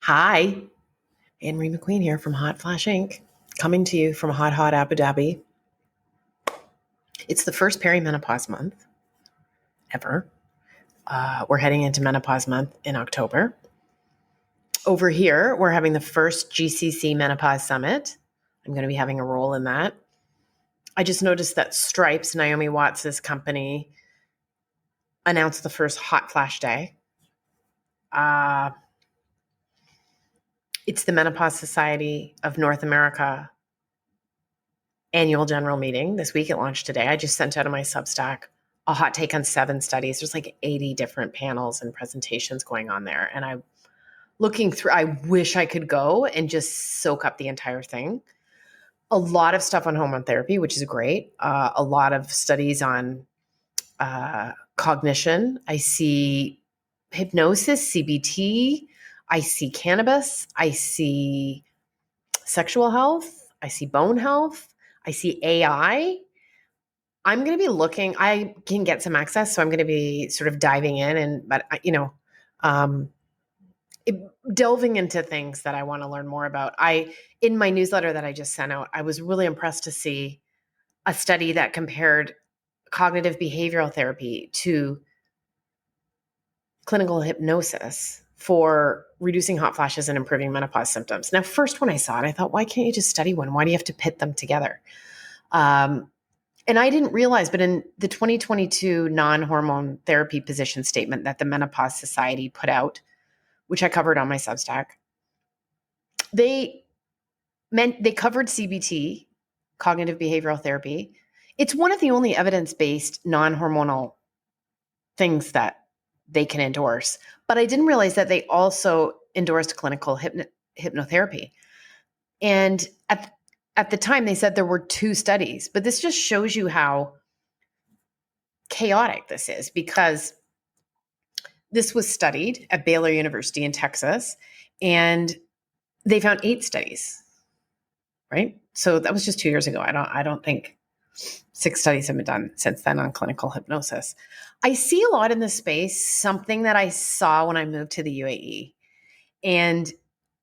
Hi, Ann Marie McQueen here from Hotflash Inc., coming to you from hot Abu Dhabi. It's the first perimenopause month ever. We're heading into menopause month in October. Over here, we're having the first GCC Menopause Summit. I'm going to be having a role in that. I just noticed that Stripes, Naomi Watts' company, announced the first Hotflash Day. It's the Menopause Society of North America annual general meeting. This week it launched today. I just sent out of my Substack a hot take on 7 studies. There's like 80 different panels and presentations going on there. And I'm looking through, I wish I could go and just soak up the entire thing. A lot of stuff on hormone therapy, which is great. A lot of studies on cognition. I see hypnosis, CBT. I see cannabis. I see sexual health. I see bone health. I see AI. I'm going to be looking, I can get some access, so I'm going to be sort of diving in delving into things that I want to learn more about. In my newsletter that I just sent out, I was really impressed to see a study that compared cognitive behavioral therapy to clinical hypnosis for reducing hot flashes and improving menopause symptoms. Now, first when I saw it, I thought, why can't you just study one? Why do you have to pit them together? And I didn't realize, but in the 2022 non-hormone therapy position statement that the Menopause Society put out, which I covered on my Substack, they covered CBT, cognitive behavioral therapy. It's one of the only evidence-based non-hormonal things that they can endorse. But I didn't realize that they also endorsed clinical hypnotherapy. And at the time, they said there were 2 studies, but this just shows you how chaotic this is, because this was studied at Baylor University in Texas, and they found 8 studies, right? So that was just 2 years ago. I don't think 6 studies have been done since then on clinical hypnosis. I see a lot in this space, something that I saw when I moved to the UAE. And,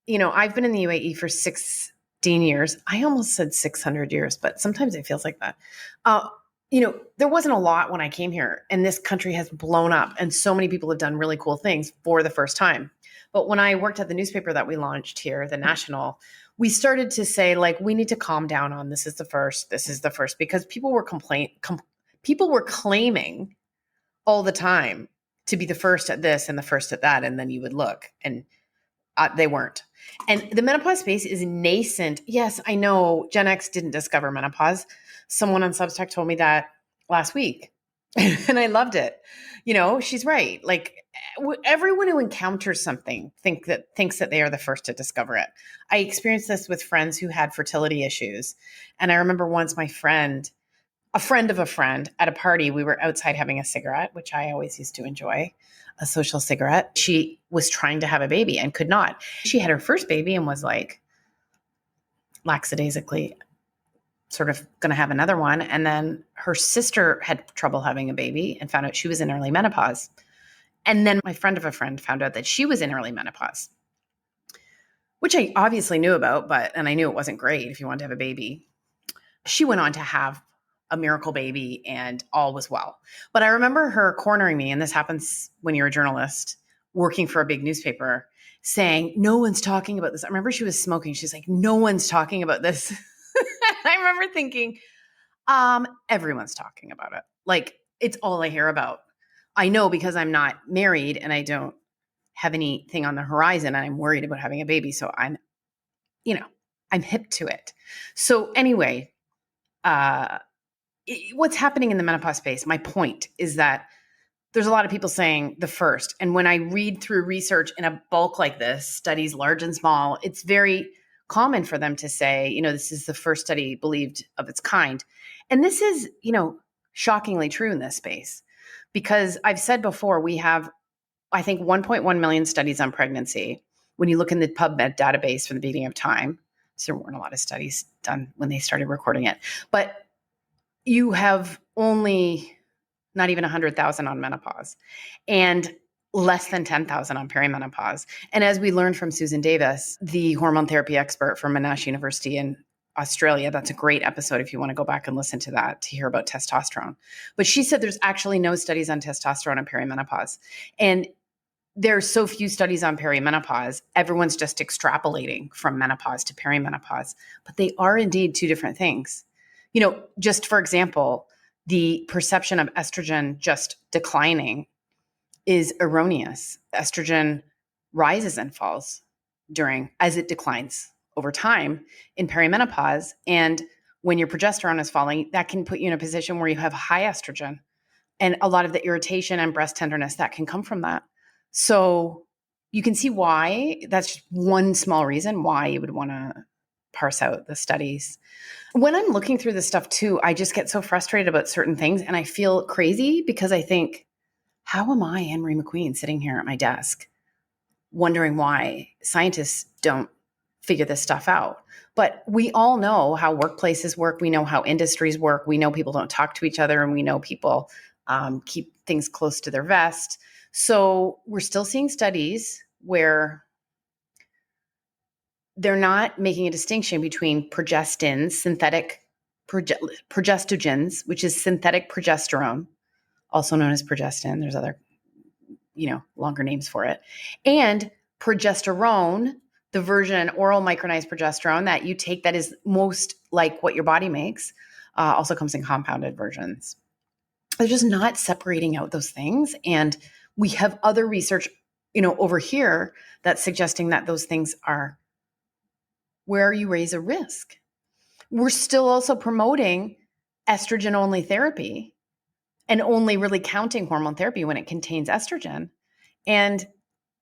I've been in the UAE for 16 years. I almost said 600 years, but sometimes it feels like that. There wasn't a lot when I came here, and this country has blown up, and so many people have done really cool things for the first time. But when I worked at the newspaper that we launched here, The National, we started to say, like, we need to calm down on this is the first, because people were claiming all the time to be the first at this and the first at that, and then you would look, and they weren't. And the menopause space is nascent. Yes, I know Gen X didn't discover menopause. Someone on Substack told me that last week, and I loved it. She's right. Like, everyone who encounters something thinks that they are the first to discover it. I experienced this with friends who had fertility issues. And I remember once a friend of a friend at a party, we were outside having a cigarette, which I always used to enjoy, a social cigarette. She was trying to have a baby and could not. She had her first baby and was like lackadaisically sort of going to have another one. And then her sister had trouble having a baby and found out she was in early menopause. And then my friend of a friend found out that she was in early menopause, which I obviously knew about, and I knew it wasn't great if you wanted to have a baby. She went on to have a miracle baby and all was well. But I remember her cornering me, and this happens when you're a journalist working for a big newspaper, saying, no one's talking about this. I remember she was smoking. She's like, no one's talking about this. I remember thinking, everyone's talking about it. Like, it's all I hear about. I know because I'm not married and I don't have anything on the horizon and I'm worried about having a baby. So I'm hip to it. So anyway, what's happening in the menopause space, my point is that there's a lot of people saying the first. And when I read through research in a bulk like this, studies large and small, it's very common for them to say, this is the first study believed of its kind. And this is, shockingly true in this space, because I've said before, we have, I think, 1.1 million studies on pregnancy. When you look in the PubMed database from the beginning of time, so there weren't a lot of studies done when they started recording it, but you have only not even 100,000 on menopause. And less than 10,000 on perimenopause. And as we learned from Susan Davis, the hormone therapy expert from Monash University in Australia, that's a great episode if you want to go back and listen to that to hear about testosterone. But she said there's actually no studies on testosterone and perimenopause. And there's so few studies on perimenopause, everyone's just extrapolating from menopause to perimenopause. But they are indeed two different things. Just for example, the perception of estrogen just declining is erroneous. Estrogen rises and falls as it declines over time in perimenopause. And when your progesterone is falling, that can put you in a position where you have high estrogen. And a lot of the irritation and breast tenderness that can come from that. So you can see why that's just one small reason why you would want to parse out the studies. When I'm looking through this stuff too, I just get so frustrated about certain things and I feel crazy because I think, how am I, Ann Marie McQueen, sitting here at my desk wondering why scientists don't figure this stuff out? But we all know how workplaces work. We know how industries work. We know people don't talk to each other, and we know people keep things close to their vest. So we're still seeing studies where they're not making a distinction between progestins, synthetic progestogens, which is synthetic progesterone, also known as progestin. There's other, longer names for it, and progesterone, the version oral micronized progesterone that you take that is most like what your body makes, also comes in compounded versions. They're just not separating out those things. And we have other research, over here that's suggesting that those things are where you raise a risk. We're still also promoting estrogen only therapy and only really counting hormone therapy when it contains estrogen. And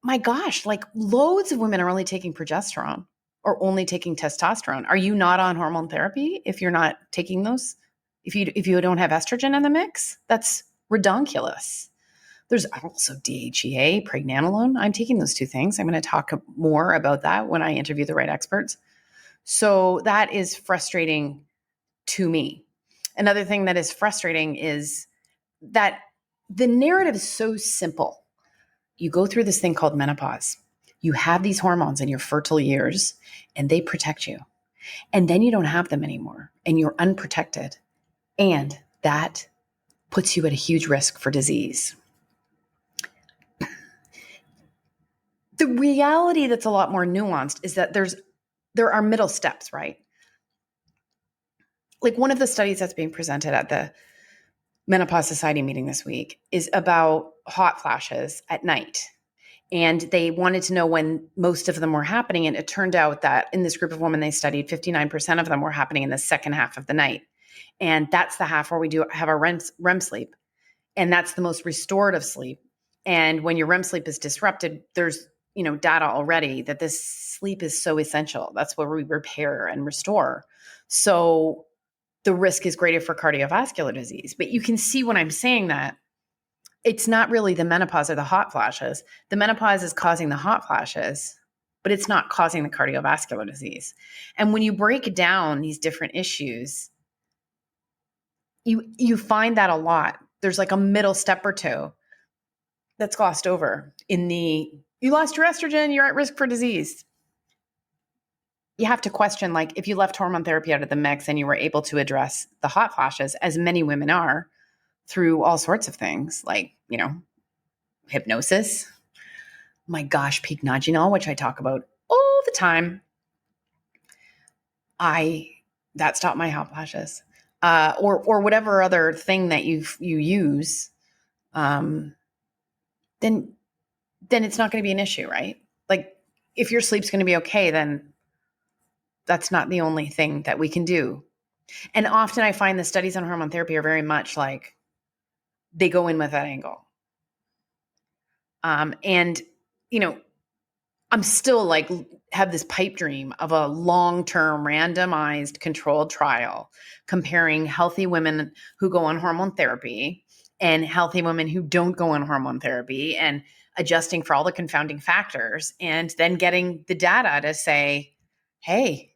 my gosh, like loads of women are only taking progesterone or only taking testosterone. Are you not on hormone therapy if you're not taking those? If you don't have estrogen in the mix? That's redonkulous. There's also DHEA, pregnenolone. I'm taking those two things. I'm going to talk more about that when I interview the right experts. So that is frustrating to me. Another thing that is frustrating is that the narrative is so simple. You go through this thing called menopause. You have these hormones in your fertile years and they protect you. And then you don't have them anymore and you're unprotected. And that puts you at a huge risk for disease. The reality that's a lot more nuanced is that there are middle steps, right? Like one of the studies that's being presented at the Menopause Society meeting this week is about hot flashes at night. And they wanted to know when most of them were happening. And it turned out that in this group of women they studied, 59% of them were happening in the second half of the night. And that's the half where we do have our REM sleep. And that's the most restorative sleep. And when your REM sleep is disrupted, there's data already that this sleep is so essential. That's where we repair and restore. So the risk is greater for cardiovascular disease. But you can see when I'm saying that, it's not really the menopause or the hot flashes. The menopause is causing the hot flashes, but it's not causing the cardiovascular disease. And when you break down these different issues, you find that a lot. There's like a middle step or two that's glossed over you lost your estrogen, you're at risk for disease. You have to question, like, if you left hormone therapy out of the mix and you were able to address the hot flashes, as many women are, through all sorts of things, like, hypnosis. My gosh, pycnogenol, which I talk about all the time. That stopped my hot flashes. Or whatever other thing that you use, then it's not going to be an issue, right? Like if your sleep's going to be okay, then that's not the only thing that we can do. And often I find the studies on hormone therapy are very much like they go in with that angle. And, I'm still like have this pipe dream of a long-term randomized controlled trial comparing healthy women who go on hormone therapy and healthy women who don't go on hormone therapy and adjusting for all the confounding factors and then getting the data to say, hey,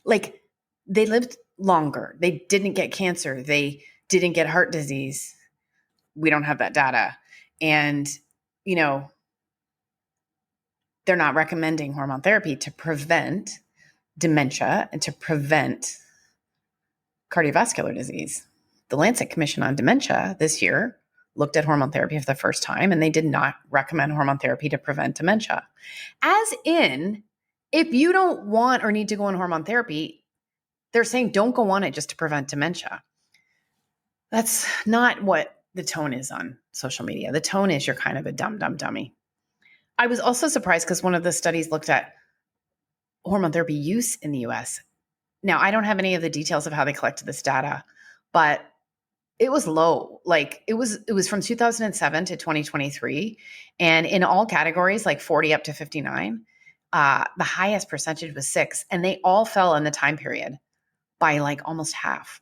like they lived longer. They didn't get cancer. They didn't get heart disease. we don't have that data. And, you know, they're not recommending hormone therapy to prevent dementia and to prevent cardiovascular disease. The Lancet Commission on Dementia this year looked at hormone therapy for the first time, and they did not recommend hormone therapy to prevent dementia. As in, if you don't want or need to go on hormone therapy, they're saying don't go on it just to prevent dementia. That's not what the tone is on social media. The tone is you're kind of a dumb dummy. I was also surprised because one of the studies looked at hormone therapy use in the US. Now, I don't have any of the details of how they collected this data, but it was low. Like it was from 2007 to 2023. And in all categories, like 40 up to 59, the highest percentage was 6. And they all fell in the time period by like almost half.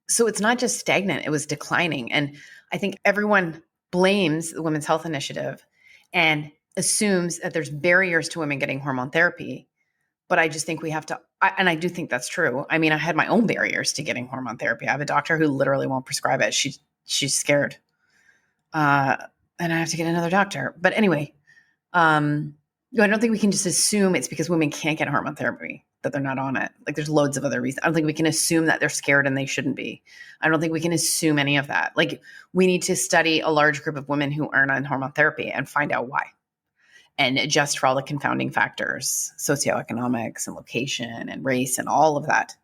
So it's not just stagnant, it was declining. And I think everyone blames the Women's Health Initiative and assumes that there's barriers to women getting hormone therapy. But I just think we have to, and I do think that's true. I mean, I had my own barriers to getting hormone therapy. I have a doctor who literally won't prescribe it. She's scared. And I have to get another doctor. But anyway, I don't think we can just assume it's because women can't get hormone therapy that they're not on it. Like there's loads of other reasons. I don't think we can assume that they're scared and they shouldn't be. I don't think we can assume any of that. Like we need to study a large group of women who aren't on hormone therapy and find out why. And adjust for all the confounding factors, socioeconomics and location and race and all of that.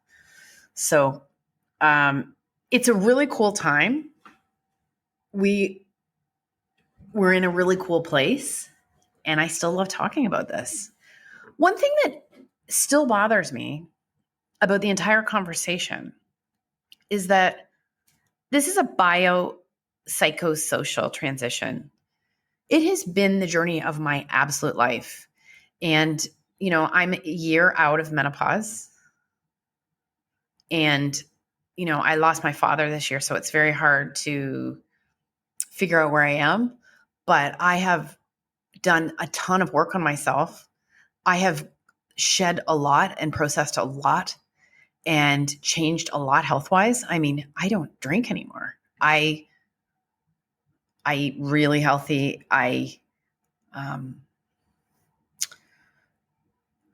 So it's a really cool time. We're in a really cool place. And I still love talking about this. One thing that still bothers me about the entire conversation is that this is a biopsychosocial transition. It has been the journey of my absolute life. And, you know, I'm a year out of menopause. And, you know, I lost my father this year, so it's very hard to figure out where I am. But I have done a ton of work on myself. I have shed a lot and processed a lot and changed a lot health-wise. I mean, I don't drink anymore. I eat really healthy. I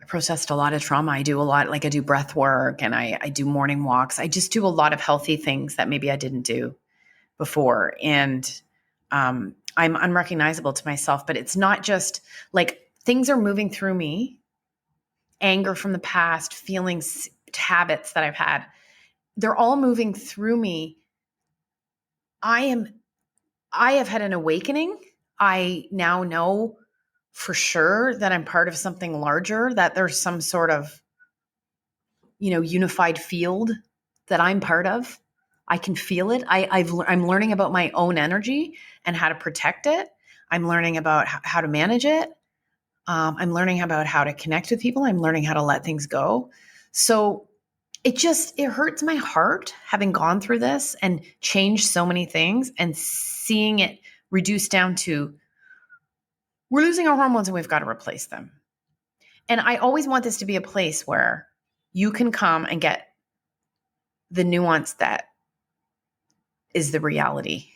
processed a lot of trauma. I do a lot, like I do breath work and I do morning walks. I just do a lot of healthy things that maybe I didn't do before. And I'm unrecognizable to myself, but it's not just like things are moving through me, anger from the past, feelings, habits that I've had. They're all moving through me. I have had an awakening. I now know for sure that I'm part of something larger, that there's some sort of, you know, unified field that I'm part of. I can feel it. I'm learning about my own energy and how to protect it. I'm learning about how to manage it. I'm learning about how to connect with people. I'm learning how to let things go. So it hurts my heart having gone through this and changed so many things and seeing it reduced down to we're losing our hormones and we've got to replace them. And I always want this to be a place where you can come and get the nuance that is the reality.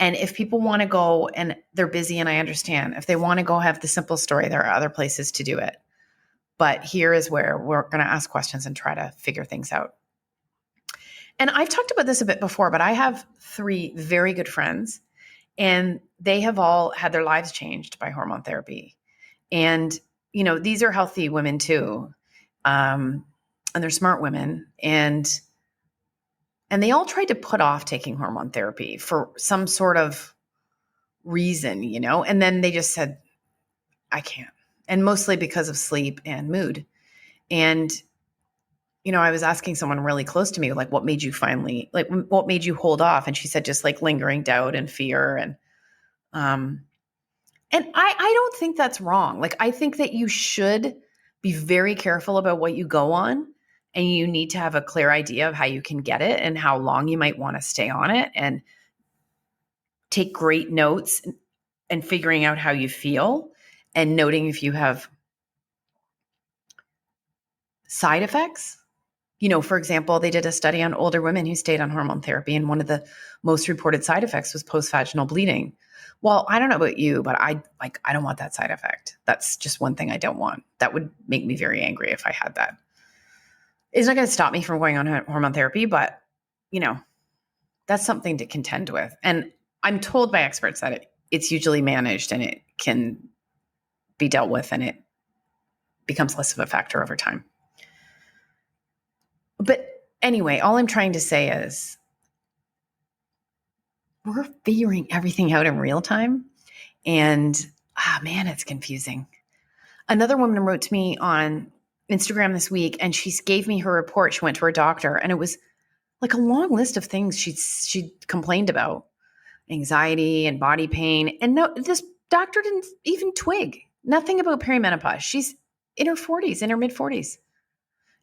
And if people want to go and they're busy, and I understand, if they want to go have the simple story, there are other places to do it. But here is where we're going to ask questions and try to figure things out. And I've talked about this a bit before, but I have 3 very good friends, and they have all had their lives changed by hormone therapy. And, you know, these are healthy women too. And they're smart women. And they all tried to put off taking hormone therapy for some sort of reason, you know, and then they just said, I can't. And mostly because of sleep and mood. And, you know, I was asking someone really close to me, like, what made you hold off? And she said, just like lingering doubt and fear. And I don't think that's wrong. Like, I think that you should be very careful about what you go on, and you need to have a clear idea of how you can get it and how long you might want to stay on it, and take great notes and figuring out how you feel and noting if you have side effects, For example, they did a study on older women who stayed on hormone therapy, and one of the most reported side effects was post-vaginal bleeding. Well, I don't know about you, but I don't want that side effect. That's just one thing I don't want. That would make me very angry if I had that. It's not going to stop me from going on hormone therapy, but that's something to contend with. And I'm told by experts that it's usually managed and it can be dealt with, and it becomes less of a factor over time. But anyway, all I'm trying to say is we're figuring everything out in real time. And man, it's confusing. Another woman wrote to me on Instagram this week, and she gave me her report. She went to her doctor, and it was like a long list of things she complained about, anxiety and body pain. And no, this doctor didn't even twig. Nothing about perimenopause. She's in her 40s, in her mid 40s,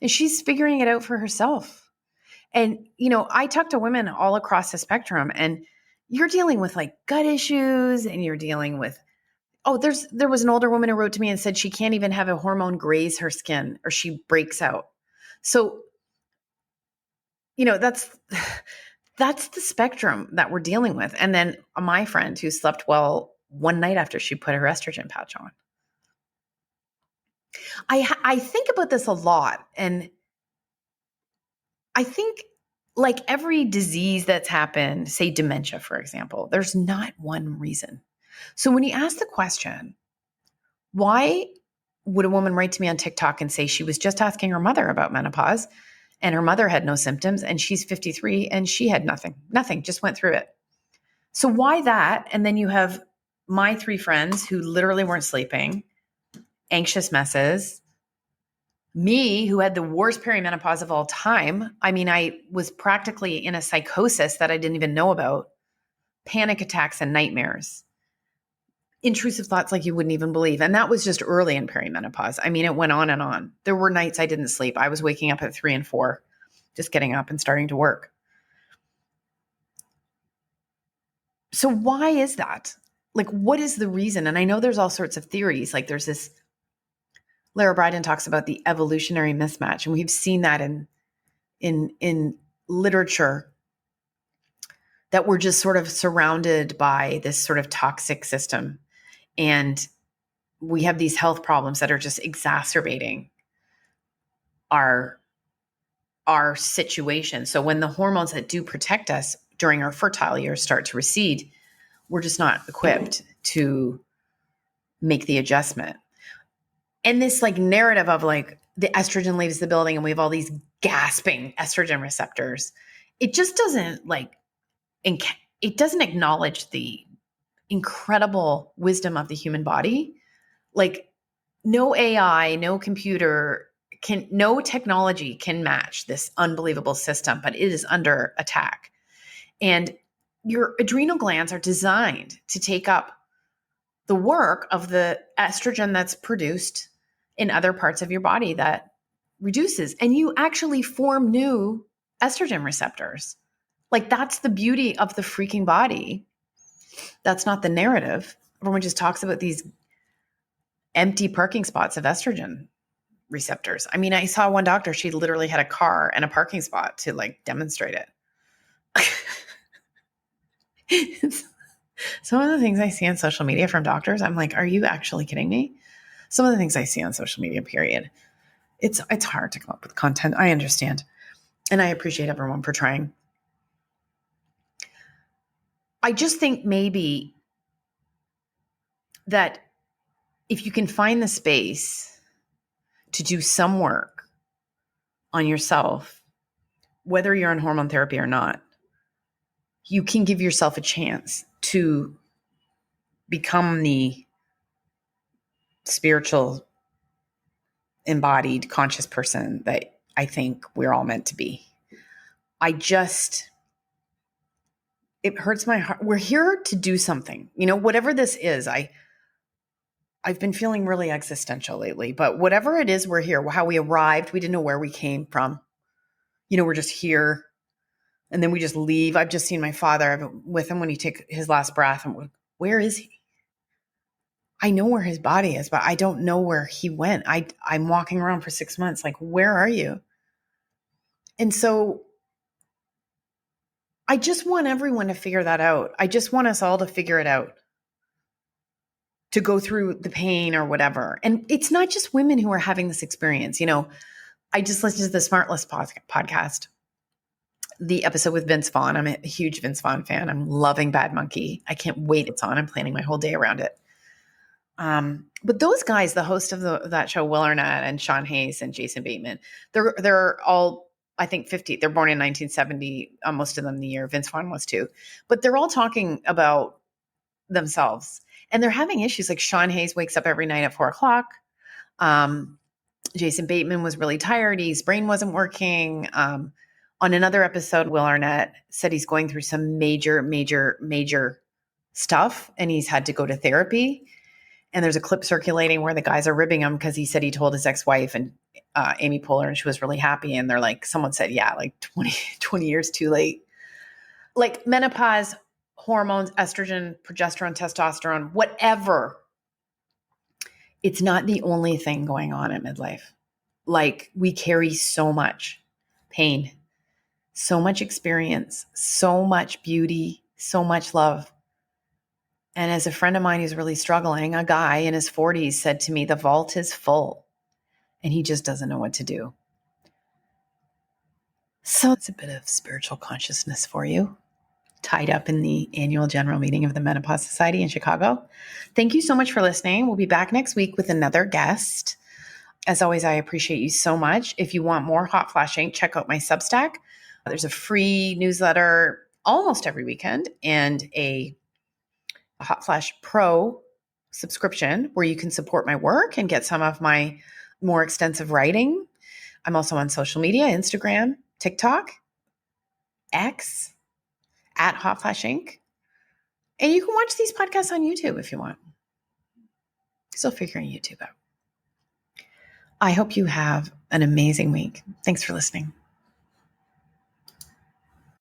and she's figuring it out for herself. And, I talk to women all across the spectrum, and you're dealing with like gut issues, and you're dealing with, there was an older woman who wrote to me and said she can't even have a hormone graze her skin or she breaks out. So, that's the spectrum that we're dealing with. And then my friend who slept well one night after she put her estrogen patch on. I think about this a lot, and I think like every disease that's happened, say dementia, for example, there's not one reason. So when you ask the question, why would a woman write to me on TikTok and say she was just asking her mother about menopause and her mother had no symptoms and she's 53 and she had nothing, just went through it. So why that? And then you have my 3 friends who literally weren't sleeping, anxious messes, me who had the worst perimenopause of all time. I mean, I was practically in a psychosis that I didn't even know about, panic attacks and nightmares, intrusive thoughts like you wouldn't even believe. And that was just early in perimenopause. I mean, it went on and on. There were nights I didn't sleep. I was waking up at 3 and 4, just getting up and starting to work. So why is that? Like, what is the reason? And I know there's all sorts of theories. Like there's this, Lara Bryden talks about the evolutionary mismatch. And we've seen that in literature, that we're just sort of surrounded by this sort of toxic system. And we have these health problems that are just exacerbating our situation. So when the hormones that do protect us during our fertile years start to recede, we're just not equipped to make the adjustment. And this like narrative of like the estrogen leaves the building and we have all these gasping estrogen receptors, it just doesn't it doesn't acknowledge the incredible wisdom of the human body. Like no AI, no computer no technology can match this unbelievable system, but it is under attack. And your adrenal glands are designed to take up the work of the estrogen that's produced in other parts of your body that reduces, and you actually form new estrogen receptors. Like that's the beauty of the freaking body. That's not the narrative. Everyone just talks about these empty parking spots of estrogen receptors. I mean, I saw one doctor, she literally had a car and a parking spot to like demonstrate it. Some of the things I see on social media from doctors, I'm like, are you actually kidding me? Some of the things I see on social media, period. It's hard to come up with content. I understand. And I appreciate everyone for trying. I just think maybe that if you can find the space to do some work on yourself, whether you're on hormone therapy or not, you can give yourself a chance to become the spiritual, embodied, conscious person that I think we're all meant to be. It hurts my heart. We're here to do something, whatever this is. I've been feeling really existential lately, but whatever it is, we're here. How we arrived, we didn't know where we came from. We're just here and then we just leave. I've just seen my father. I've been with him when he took his last breath. And where is he? I know where his body is, but I don't know where he went. I'm walking around for 6 months. Like, where are you? And so I just want everyone to figure that out. I just want us all to figure it out, to go through the pain or whatever. And it's not just women who are having this experience. I just listened to the Smartless podcast, the episode with Vince Vaughn. I'm a huge Vince Vaughn fan. I'm loving Bad Monkey. I can't wait. It's on. I'm planning my whole day around it. But those guys, the host of that show, Will Arnett and Sean Hayes and Jason Bateman, they're all, I think, 50. They're born in 1970. Most of them the year Vince Vaughn was too. But they're all talking about themselves, and they're having issues. Like Sean Hayes wakes up every night at 4:00. Jason Bateman was really tired. His brain wasn't working. On another episode, Will Arnett said he's going through some major, major, major stuff, and he's had to go to therapy. And there's a clip circulating where the guys are ribbing him because he said he told his ex-wife and Amy Poehler, and she was really happy. And they're like, someone said, yeah, like 20 years too late. Like menopause, hormones, estrogen, progesterone, testosterone, whatever. It's not the only thing going on in midlife. Like we carry so much pain, so much experience, so much beauty, so much love. And as a friend of mine who's really struggling, a guy in his 40s said to me, the vault is full and he just doesn't know what to do. So it's a bit of spiritual consciousness for you, tied up in the annual general meeting of the Menopause Society in Chicago. Thank you so much for listening. We'll be back next week with another guest. As always, I appreciate you so much. If you want more hot flashing, check out my Substack. There's a free newsletter almost every weekend and a Hotflash Pro subscription where you can support my work and get some of my more extensive writing. I'm also on social media, Instagram, TikTok, X, at Hotflash Inc. And you can watch these podcasts on YouTube if you want. Still figuring YouTube out. I hope you have an amazing week. Thanks for listening.